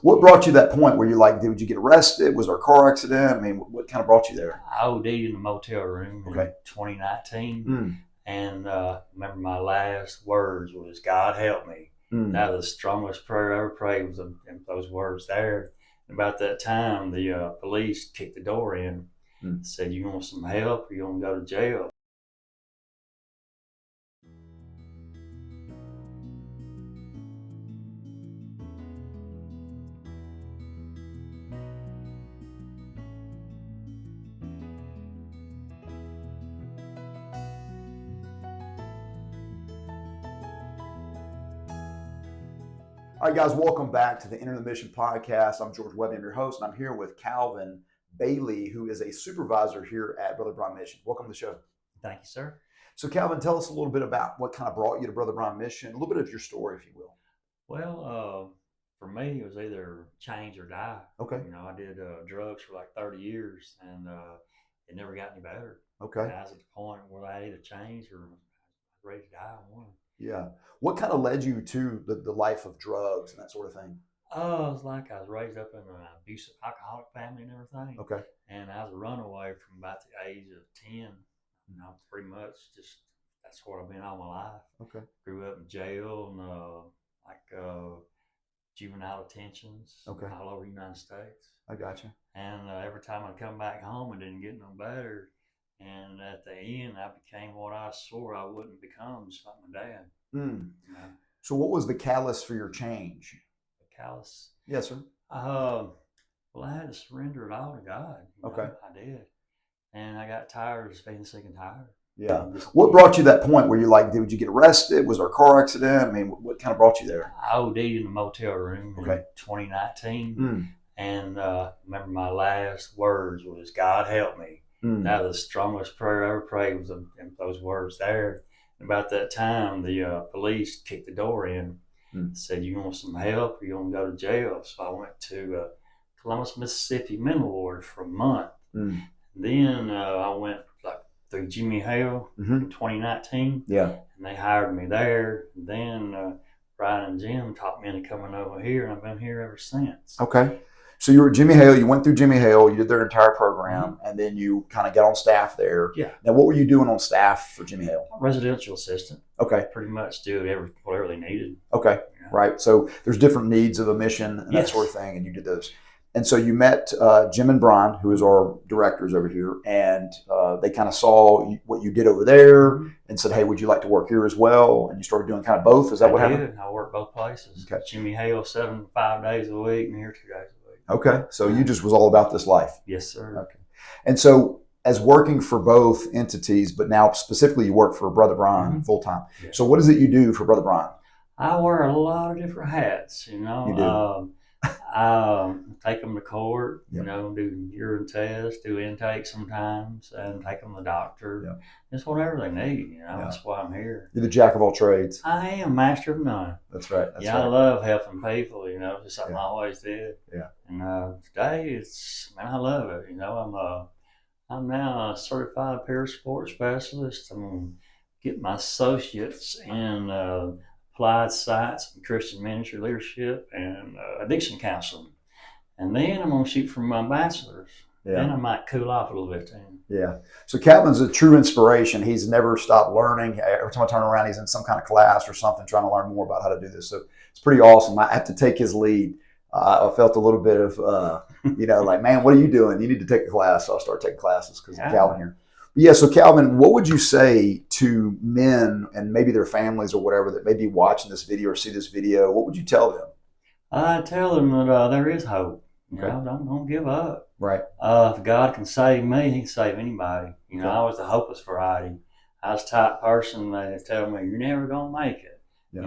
What brought you to that point where you're like, did you get arrested? Was there a car accident? I mean, what kind of brought you there? I OD'd in the motel room in Okay. 2019, Mm, and remember my last words was "God help me." mm, That was the strongest prayer I ever prayed. Was those words there. And about that time, the police kicked the door in, mm. said, "You want some help, or you want to go to jail?" All right, guys, welcome back to the Enter the Mission podcast. I'm George Webby, I'm your host, and I'm here with Calvin Bailey, who is a supervisor here at Brother Bryan Mission. Welcome to the show. Thank you, sir. So, Calvin, tell us a little bit about what kind of brought you to Brother Bryan Mission, a little bit of your story, if you will. Well, for me, it was either change or die. Okay. I did drugs for like 30 years, and it never got any better. Okay. And I was at the point where I either changed or I was ready to die. One. Yeah. What kind of led you to the life of drugs and that sort of thing? It was like I was raised up in an abusive alcoholic family and everything. Okay. And I was a runaway from about the age of 10. Pretty much just that's what I've been all my life. Okay. Grew up in jail and juvenile detentions all over the United States. I gotcha. And every time I come back home, it didn't get no better. And at the end, I became what I swore I wouldn't become, just like my dad. Mm. So what was the catalyst for your change? The callous? Yes, sir. Well, I had to surrender it all to God. Okay. I did. And I got tired of just being sick and tired. Yeah. What brought you to that point where you're like, did you get arrested? Was there a car accident? I mean, what kind of brought you there? I OD'd in the motel room in 2019. Mm. And remember my last words was, "God help me." Mm. That was the strongest prayer I ever prayed. Was those words there. And about that time, the police kicked the door in, said, "You want some help, or you want to go to jail?" So I went to Columbus, Mississippi mental ward for a month. Mm. Then I went through Jimmy Hale in 2019. Yeah. And they hired me there. And then Bryan and Jim taught me into coming over here, and I've been here ever since. Okay. So you were at Jimmy Hale, you went through Jimmy Hale, you did their entire program, and then you kind of got on staff there. Yeah. Now, what were you doing on staff for Jimmy Hale? Residential assistant. Okay. Pretty much do whatever they needed. Okay. Right. So there's different needs of a mission and that sort of thing, and you did those. And so you met Jim and Bryan, who is our directors over here, and they kind of saw what you did over there and said, "Hey, would you like to work here as well?" And you started doing kind of both. Is that what happened? I worked both places. Okay. Jimmy Hale 5 days a week, and here 2 days a week. Okay. So you just was all about this life. Yes, sir. Okay. And so as working for both entities, but now specifically you work for Brother Bryan full time. Yeah. So what is it you do for Brother Bryan? I wear a lot of different hats, You do. I take them to court, do urine tests, do intake sometimes, and take them to the doctor. Yep. Just whatever they need, That's why I'm here. You're the jack of all trades. I am master of none. That's right. That's right. I love helping people, just like I always did. Yeah. And today, I love it. I'm now a certified parasport specialist. I'm going to get my associates in applied science and Christian ministry leadership and addiction counseling. And then I'm going to shoot for my bachelor's. Yeah. Then I might cool off a little bit then. Yeah. So Calvin's a true inspiration. He's never stopped learning. Every time I turn around, he's in some kind of class or something trying to learn more about how to do this. So it's pretty awesome. I have to take his lead. I felt a little bit of, like, man, what are you doing? You need to take a class. So I'll start taking classes because of Calvin here. Yeah, so Calvin, what would you say to men and maybe their families or whatever that may be watching this video or see this video? What would you tell them? I tell them that there is hope. Okay. Don't give up. Right. If God can save me, He can save anybody. Okay. I was the hopeless variety. I was the type of person that tell me you're never gonna make it. Yeah.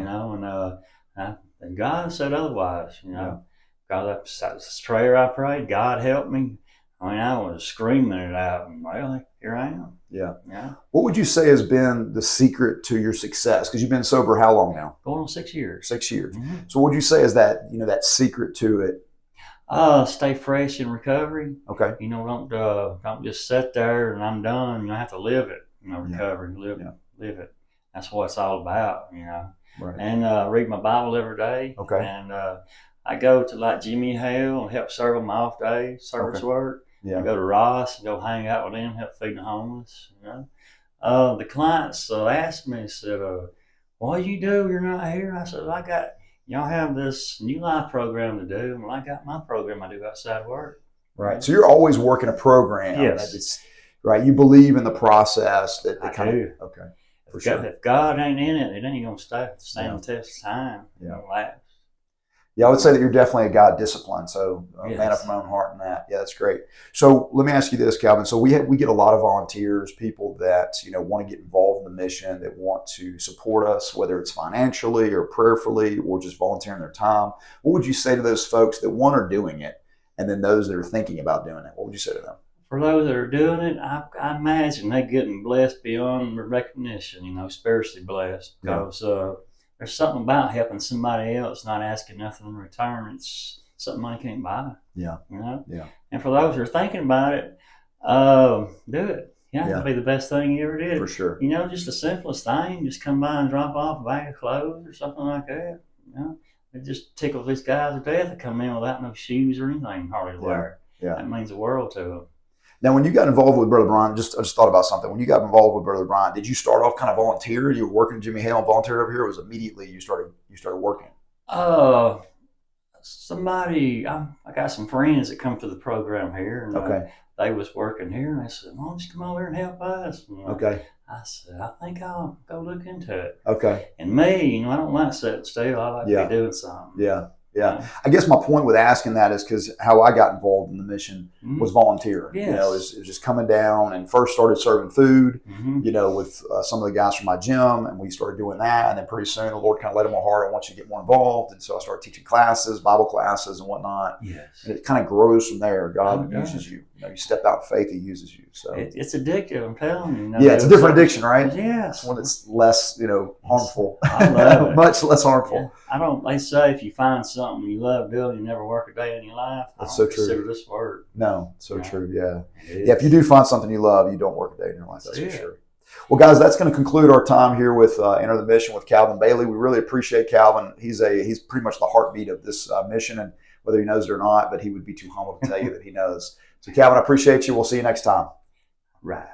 And God said otherwise. God, that's a prayer I prayed. God help me. I was screaming it out, and well, here I am. Yeah. Yeah. What would you say has been the secret to your success? Because you've been sober how long now? Going on 6 years. 6 years. Mm-hmm. So what would you say is that, that secret to it? Stay fresh in recovery. Okay. Don't just sit there and I'm done. You have to live it. Recovery, live it. That's what it's all about. Right. And read my Bible every day. Okay. And I go to like Jimmy Hale and help serve them off day service work. Yeah. I go to Ross and go hang out with them, help feed the homeless. The clients asked me, said, "What do you do? You're not here." I said, y'all have this new life program to do. Well, I got my program I do outside work. Right. So you're always working a program. Yes. Right. You believe in the process that I do. Okay. For sure. If God ain't in it, it ain't going to stand the test of time. Yeah. Last. Yeah, I would say that you're definitely a God disciplined. So a man of my own heart in that. Yeah, that's great. So let me ask you this, Calvin. So we get a lot of volunteers, people that want to get involved in the mission, that want to support us, whether it's financially or prayerfully or just volunteering their time. What would you say to those folks that one are doing it, and then those that are thinking about doing it? What would you say to them? For those that are doing it, I imagine they're getting blessed beyond recognition. Spiritually blessed, because there's something about helping somebody else, not asking nothing in return. It's something money can't buy. Yeah. Yeah. And for those who are thinking about it, do it. It'll be the best thing you ever did. For sure. Just the simplest thing. Just come by and drop off a bag of clothes or something like that. It just tickles these guys to death to come in without no shoes or anything hardly to wear. Yeah. That means the world to them. Now, when you got involved with Brother Bryan, I just thought about something. When you got involved with Brother Bryan, did you start off kind of volunteer? You were working at Jimmy Hale and volunteered over here, or was it immediately you started working? I got some friends that come to the program here, and they was working here, and they said, "Why don't you come over here and help us?" I said, "I think I'll go look into it." Okay. And me, I don't like sitting still. I like to be doing something. Yeah. I guess my point with asking that is because how I got involved in the mission was volunteering. Yes. It was just coming down and first started serving food, with some of the guys from my gym, and we started doing that. And then pretty soon the Lord kind of led in my heart, I want you to get more involved. And so I started teaching classes, Bible classes and whatnot. Yes. And it kind of grows from there. God uses you. You step out in faith, He uses you. So it's addictive, I'm telling you. Yeah, it's a different addiction, right? Yes. One that's less, harmful. I love it. Much less harmful. Yeah. They say if you find something you love doing, you never work a day in your life. That's so true. Consider this work. No, so true. Yeah. If you do find something you love, you don't work a day in your life. That's for sure. Well, guys, that's going to conclude our time here with Enter the Mission with Calvin Bailey. We really appreciate Calvin. He's pretty much the heartbeat of this mission, and whether he knows it or not, but he would be too humble to tell you that he knows. So, Calvin, I appreciate you. We'll see you next time. Right.